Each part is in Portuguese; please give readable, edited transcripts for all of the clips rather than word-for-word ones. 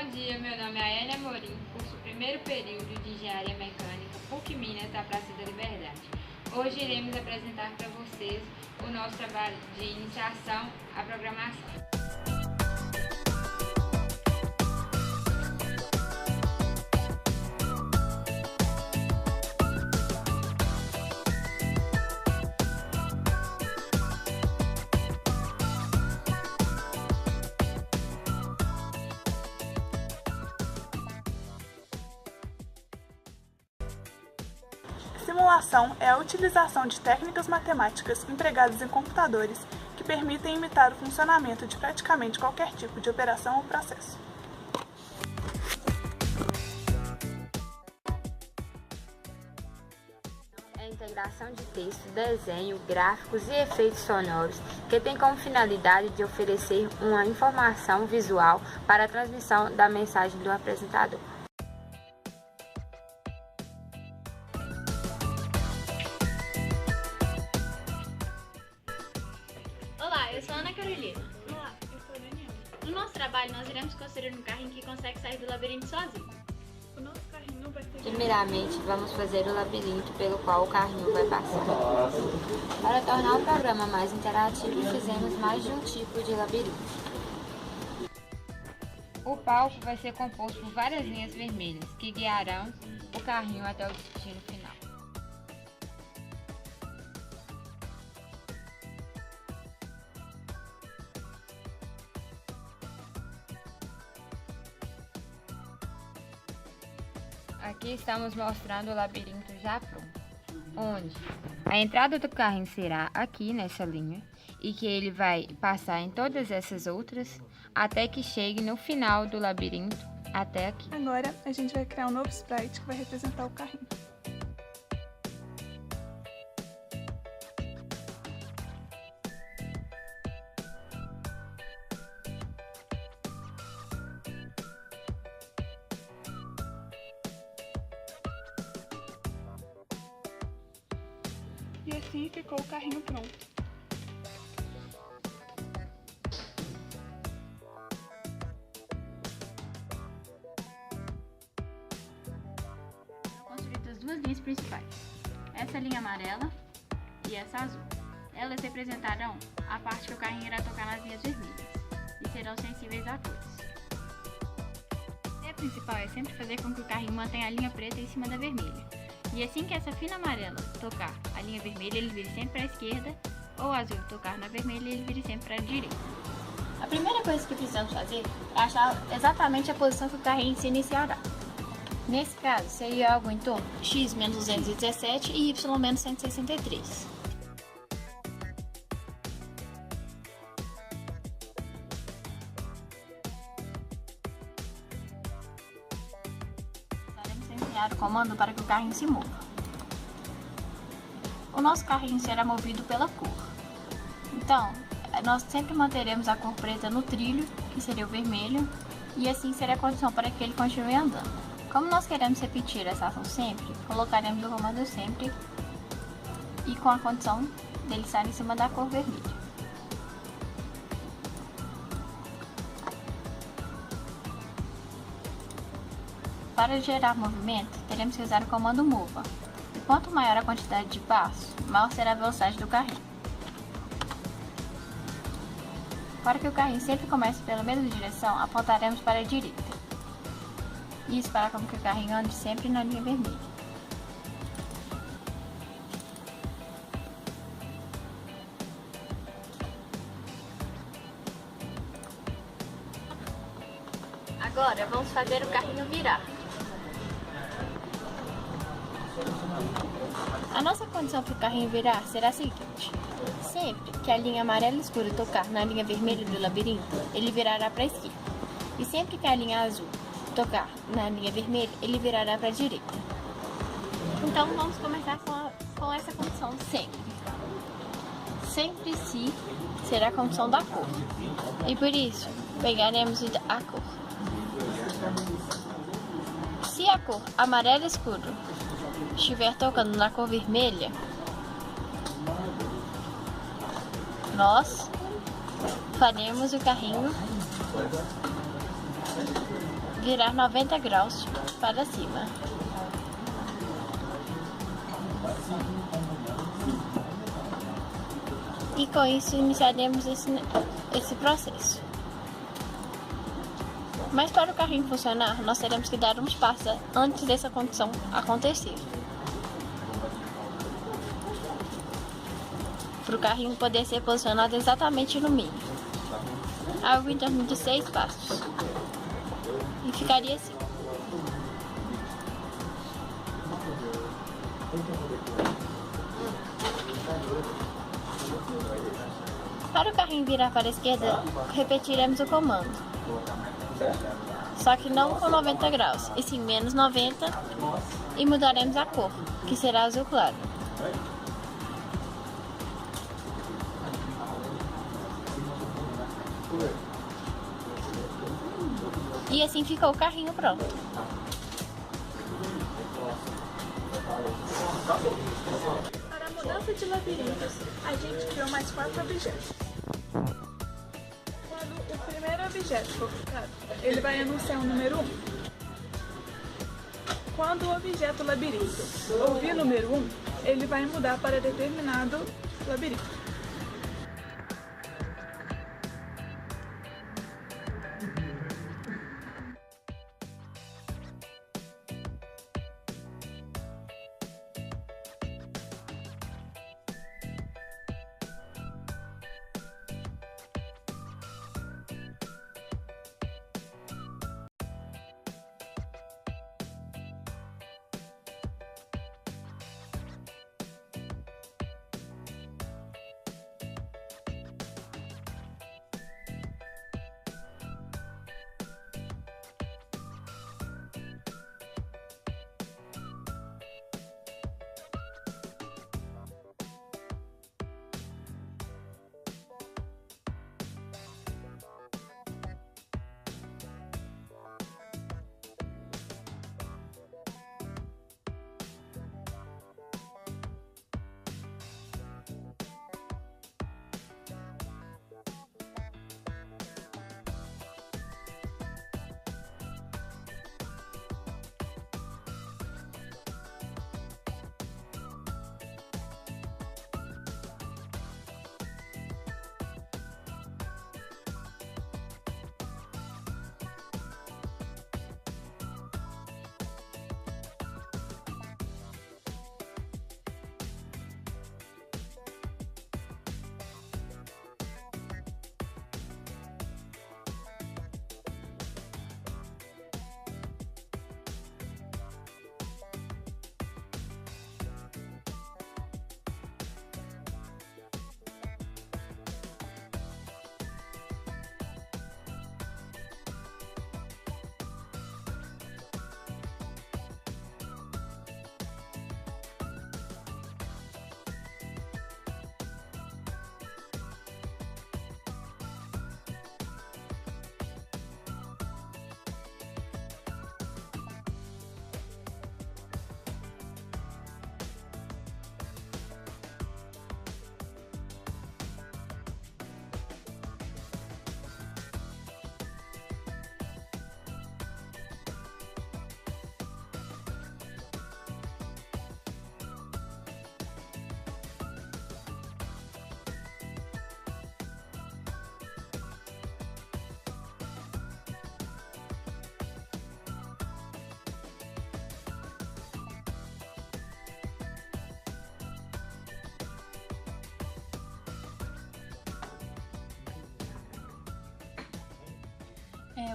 Bom dia, meu nome é Ayane Amorim, curso primeiro período de Engenharia Mecânica, PUC Minas, da Praça da Liberdade. Hoje iremos apresentar para vocês o nosso trabalho de iniciação à programação. Simulação é a utilização de técnicas matemáticas empregadas em computadores que permitem imitar o funcionamento de praticamente qualquer tipo de operação ou processo. É a integração de texto, desenho, gráficos e efeitos sonoros que tem como finalidade de oferecer uma informação visual para a transmissão da mensagem do apresentador. Olá, eu sou a Ana Carolina. Olá, eu sou a Daniela. No nosso trabalho, nós iremos construir um carrinho que consegue sair do labirinto sozinho. O nosso carrinho vai ser... Primeiramente, vamos fazer o labirinto pelo qual o carrinho vai passar. Para tornar o programa mais interativo, fizemos mais de um tipo de labirinto. O palco vai ser composto por várias linhas vermelhas, que guiarão o carrinho até o destino final. Aqui estamos mostrando o labirinto já pronto, onde a entrada do carrinho será aqui nessa linha e que ele vai passar em todas essas outras até que chegue no final do labirinto até aqui. Agora a gente vai criar um novo sprite que vai representar o carrinho. E assim ficou o carrinho pronto. Construídas duas linhas principais, essa linha amarela e essa azul. Elas representarão a parte que o carrinho irá tocar nas linhas vermelhas e serão sensíveis a cores. A ideia principal é sempre fazer com que o carrinho mantenha a linha preta em cima da vermelha. E assim que essa fina amarela tocar a linha vermelha, ele vire sempre para a esquerda, ou o azul tocar na vermelha, ele vire sempre para a direita. A primeira coisa que precisamos fazer é achar exatamente a posição que o carrinho se iniciará. Nesse caso, seria algo em torno de x menos 217 e y menos 163. O comando para que o carrinho se mova. O nosso carrinho será movido pela cor. Então, nós sempre manteremos a cor preta no trilho, que seria o vermelho, e assim será a condição para que ele continue andando. Como nós queremos repetir essa ação sempre, colocaremos o comando sempre e com a condição dele estar em cima da cor vermelha. Para gerar movimento, teremos que usar o comando mova. E quanto maior a quantidade de passos, maior será a velocidade do carrinho. Para que o carrinho sempre comece pela mesma direção, apontaremos para a direita. Isso para que o carrinho ande sempre na linha vermelha. Agora vamos fazer o carrinho virar. A nossa condição para o carrinho virar será a seguinte: sempre que a linha amarela escura tocar na linha vermelha do labirinto, ele virará para a esquerda. E sempre que a linha azul tocar na linha vermelha, ele virará para a direita. Então vamos começar com essa condição sempre. Sempre se será a condição da cor. E por isso, pegaremos a cor. Se a cor amarelo escuro estiver tocando na cor vermelha, nós faremos o carrinho virar 90 graus para cima. E com isso iniciaremos esse processo. Mas para o carrinho funcionar, nós teremos que dar uns passos antes dessa condição acontecer. Para o carrinho poder ser posicionado exatamente no meio. Algo em torno de 6 passos. E ficaria assim. Para o carrinho virar para a esquerda, repetiremos o comando. Só que não com 90 graus, e sim menos 90, e mudaremos a cor, que será azul claro. E assim ficou o carrinho pronto. Para a mudança de labirintos, a gente criou mais 4 objetos. Quando o primeiro objeto for ficado, ele vai anunciar o número 1. Quando o objeto labirinto ouvir o número 1, ele vai mudar para determinado labirinto.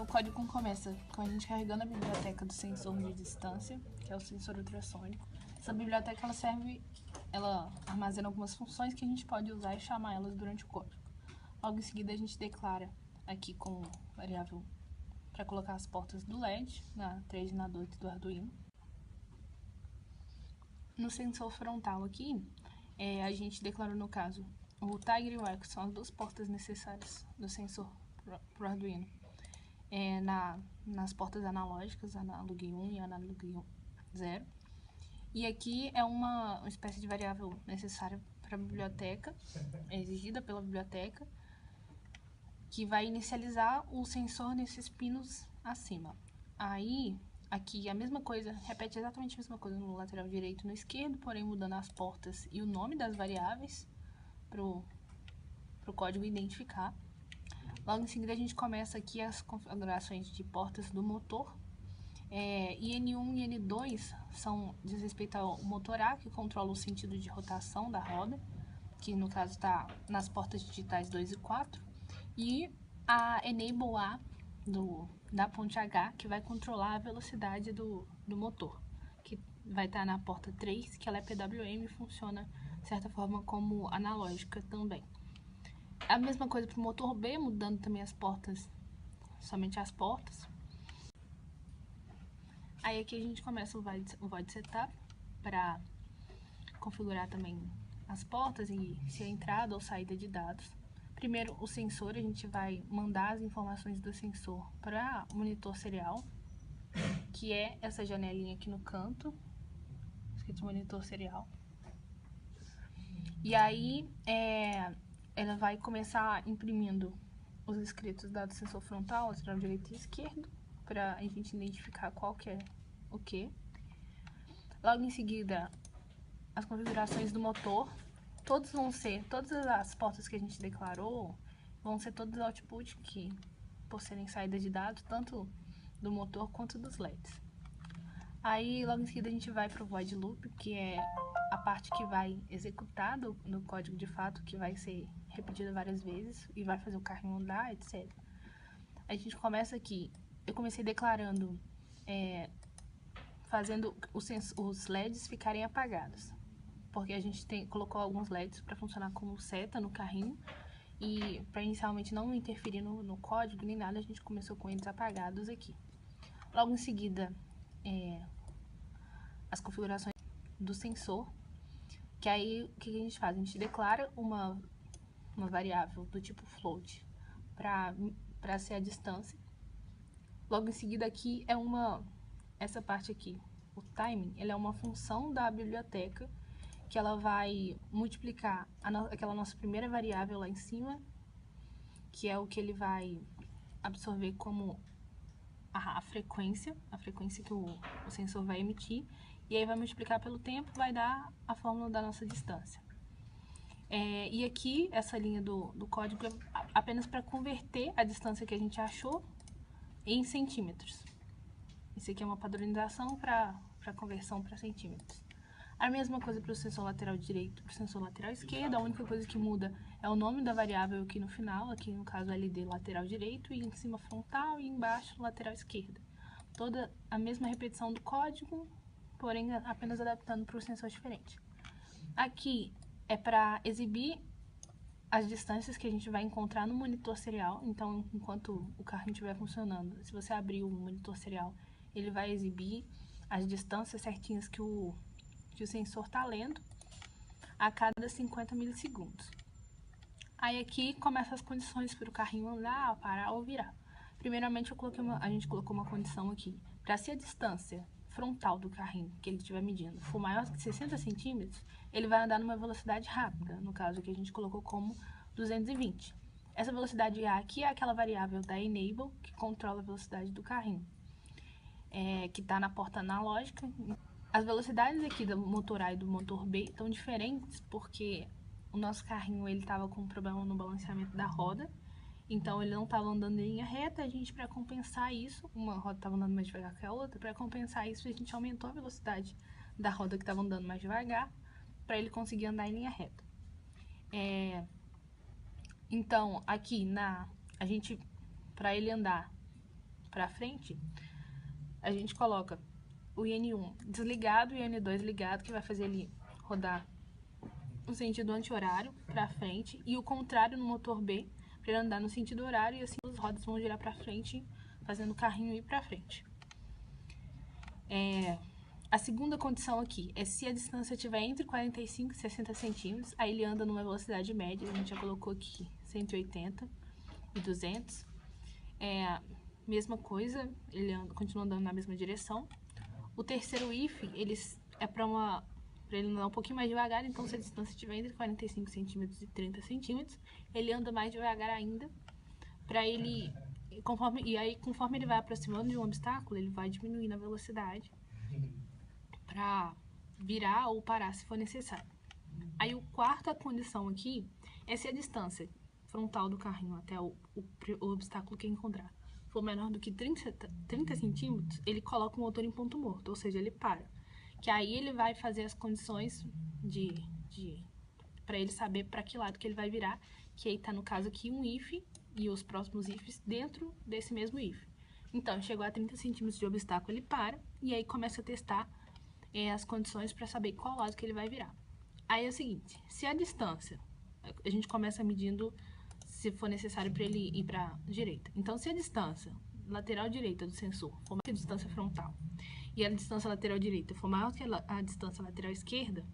O código começa com a gente carregando a biblioteca do sensor de distância, que é o sensor ultrassônico. Essa biblioteca ela armazena algumas funções que a gente pode usar e chamar elas durante o código. Logo em seguida a gente declara aqui como variável para colocar as portas do LED, na 3 e na 2 do Arduino. No sensor frontal aqui, a gente declarou no caso o Tiger e o Echo, que são as duas portas necessárias do sensor para o Arduino. Nas portas analógicas, analog 1 e analog 0. E aqui é uma espécie de variável necessária para a biblioteca, exigida pela biblioteca, que vai inicializar o sensor nesses pinos acima. Aí, aqui a mesma coisa, repete exatamente a mesma coisa no lateral direito e no esquerdo, porém mudando as portas e o nome das variáveis pro código identificar. Logo em seguida a gente começa aqui as configurações de portas do motor. IN1 e N2 diz respeito ao motor A, que controla o sentido de rotação da roda, que no caso está nas portas digitais 2 e 4, e a Enable A da ponte H, que vai controlar a velocidade do motor, que vai estar na porta 3, que ela é PWM e funciona de certa forma como analógica também. A mesma coisa para o motor B, mudando também as portas, somente as portas. Aí aqui a gente começa o void setup para configurar também as portas e se é entrada ou saída de dados. Primeiro, o sensor, a gente vai mandar as informações do sensor para o monitor serial, que é essa janelinha aqui no canto, escrito monitor serial. E aí, ela vai começar imprimindo os escritos do sensor frontal, lateral direito e esquerdo, para a gente identificar qual que é o que. Logo em seguida, as configurações do motor. Todas as portas que a gente declarou vão ser todas output, que por serem saídas de dados, tanto do motor quanto dos LEDs. Aí, logo em seguida, a gente vai para o void loop, que é a parte que vai executar no código de fato, que vai ser repetida várias vezes e vai fazer o carrinho andar, etc. A gente começa aqui, eu comecei declarando, fazendo os LEDs ficarem apagados, porque a gente colocou alguns LEDs para funcionar como seta no carrinho, e para inicialmente não interferir no código nem nada, a gente começou com eles apagados aqui. Logo em seguida, as configurações do sensor, que aí o que a gente faz? A gente declara uma variável do tipo float para ser a distância. Logo em seguida aqui essa parte aqui, o timing, ele é uma função da biblioteca que ela vai multiplicar aquela nossa primeira variável lá em cima, que é o que ele vai absorver como a frequência que o sensor vai emitir, e aí vai multiplicar pelo tempo, vai dar a fórmula da nossa distância. E aqui, essa linha do código é apenas para converter a distância que a gente achou em centímetros. Isso aqui é uma padronização para conversão para centímetros. A mesma coisa para o sensor lateral direito e para o sensor lateral esquerdo. A única coisa que muda é o nome da variável aqui no final, aqui no caso LD lateral direito, e em cima frontal e embaixo lateral esquerda. Toda a mesma repetição do código, porém apenas adaptando para o sensor diferente. Aqui é para exibir as distâncias que a gente vai encontrar no monitor serial. Então, enquanto o carrinho estiver funcionando, se você abrir o monitor serial, ele vai exibir as distâncias certinhas que o sensor está lendo a cada 50 milissegundos. Aí aqui começam as condições para o carrinho andar, parar ou virar. Primeiramente, a gente colocou uma condição aqui. Para se a distância frontal do carrinho que ele estiver medindo for maior que 60 centímetros, ele vai andar numa velocidade rápida, no caso que a gente colocou como 220. Essa velocidade A aqui é aquela variável da Enable, que controla a velocidade do carrinho, que está na porta analógica. As velocidades aqui do motor A e do motor B estão diferentes porque o nosso carrinho estava com um problema no balanceamento da roda, então ele não estava andando em linha reta. A gente, para compensar isso, uma roda estava andando mais devagar que a outra, para compensar isso a gente aumentou a velocidade da roda que estava andando mais devagar, para ele conseguir andar em linha reta. Então, aqui a gente, para ele andar para frente, a gente coloca o IN1 desligado e o IN2 ligado, que vai fazer ele rodar no sentido anti-horário para frente, e o contrário no motor B, para ele andar no sentido horário, e assim as rodas vão girar para frente, fazendo o carrinho ir para frente. A segunda condição aqui é se a distância estiver entre 45 e 60 centímetros, aí ele anda numa velocidade média, a gente já colocou aqui 180 e 200. Mesma coisa, ele continua andando na mesma direção. O terceiro if, é para ele andar um pouquinho mais devagar, então se a distância estiver entre 45 centímetros e 30 centímetros, ele anda mais devagar ainda, para ele Conforme ele vai aproximando de um obstáculo, ele vai diminuindo a velocidade para virar ou parar se for necessário. Aí, a quarta condição aqui é se a distância frontal do carrinho até o obstáculo que encontrar for menor do que 30 centímetros, ele coloca o motor em ponto morto, ou seja, ele para. Que aí ele vai fazer as condições para ele saber para que lado que ele vai virar, que aí tá no caso aqui um if e os próximos ifs dentro desse mesmo if. Então, chegou a 30 centímetros de obstáculo, ele para e aí começa a testar as condições para saber qual lado que ele vai virar. Aí é o seguinte, se a distância, a gente começa medindo se for necessário para ele ir para a direita. Então, se a distância lateral direita do sensor for maior que a distância frontal e a distância lateral direita for maior que a distância lateral esquerda,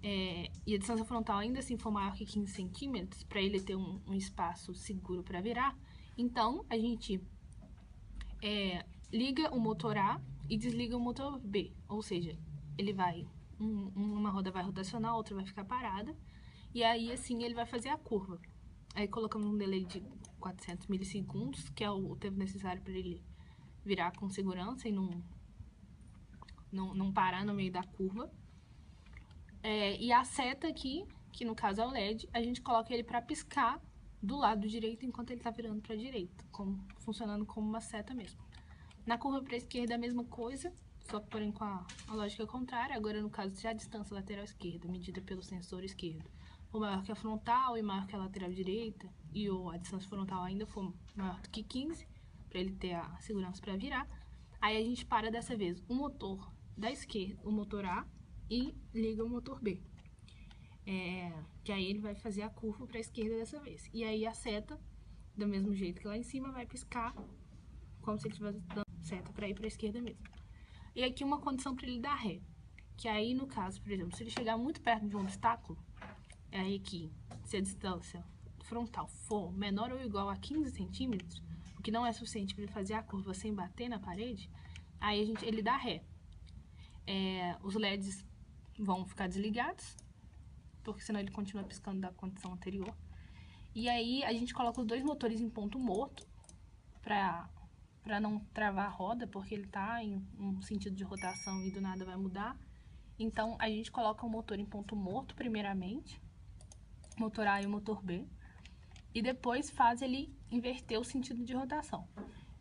e a distância frontal ainda assim for maior que 15 centímetros, para ele ter um espaço seguro para virar, então a gente liga o motor A e desliga o motor B, ou seja, ele vai, uma roda vai rotacionar, a outra vai ficar parada, e aí assim ele vai fazer a curva. Aí colocamos um delay de 400 milissegundos, que é o tempo necessário para ele virar com segurança e não parar no meio da curva. E a seta aqui, que no caso é o LED, a gente coloca ele para piscar do lado direito enquanto ele está virando para a direita, funcionando como uma seta mesmo. Na curva para a esquerda é a mesma coisa, só que porém com a lógica contrária. Agora no caso, se a distância lateral esquerda, medida pelo sensor esquerdo, for maior que a frontal e maior que a lateral direita, e a distância frontal ainda for maior do que 15, para ele ter a segurança para virar, aí a gente para dessa vez o motor da esquerda, o motor A, e liga o motor B. Que aí ele vai fazer a curva para a esquerda dessa vez. E aí a seta, do mesmo jeito que lá em cima, vai piscar, como se ele estivesse dando seta para ir para a esquerda mesmo. E aqui uma condição para ele dar ré, que aí no caso, por exemplo, se ele chegar muito perto de um obstáculo, aí que se a distância frontal for menor ou igual a 15 centímetros, o que não é suficiente para ele fazer a curva sem bater na parede, aí ele dá ré. Os LEDs vão ficar desligados, porque senão ele continua piscando da condição anterior. E aí a gente coloca os dois motores em ponto morto, para não travar a roda, porque ele está em um sentido de rotação e do nada vai mudar. Então a gente coloca o motor em ponto morto primeiramente, motor A e o motor B, e depois faz ele inverter o sentido de rotação.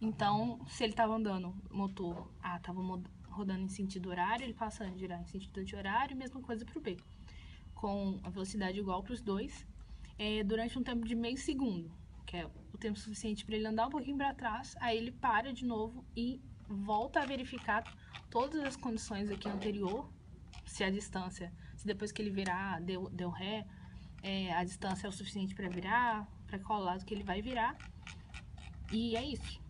Então, se ele estava andando, o motor A estava rodando em sentido horário, ele passa a girar em sentido de horário, mesma coisa para o B, com a velocidade igual para os dois, durante um tempo de meio segundo, que é o tempo suficiente para ele andar um pouquinho para trás, aí ele para de novo e volta a verificar todas as condições aqui anterior, se a distância, se depois que ele virar deu ré, a distância é o suficiente para virar, para qual lado que ele vai virar, e é isso.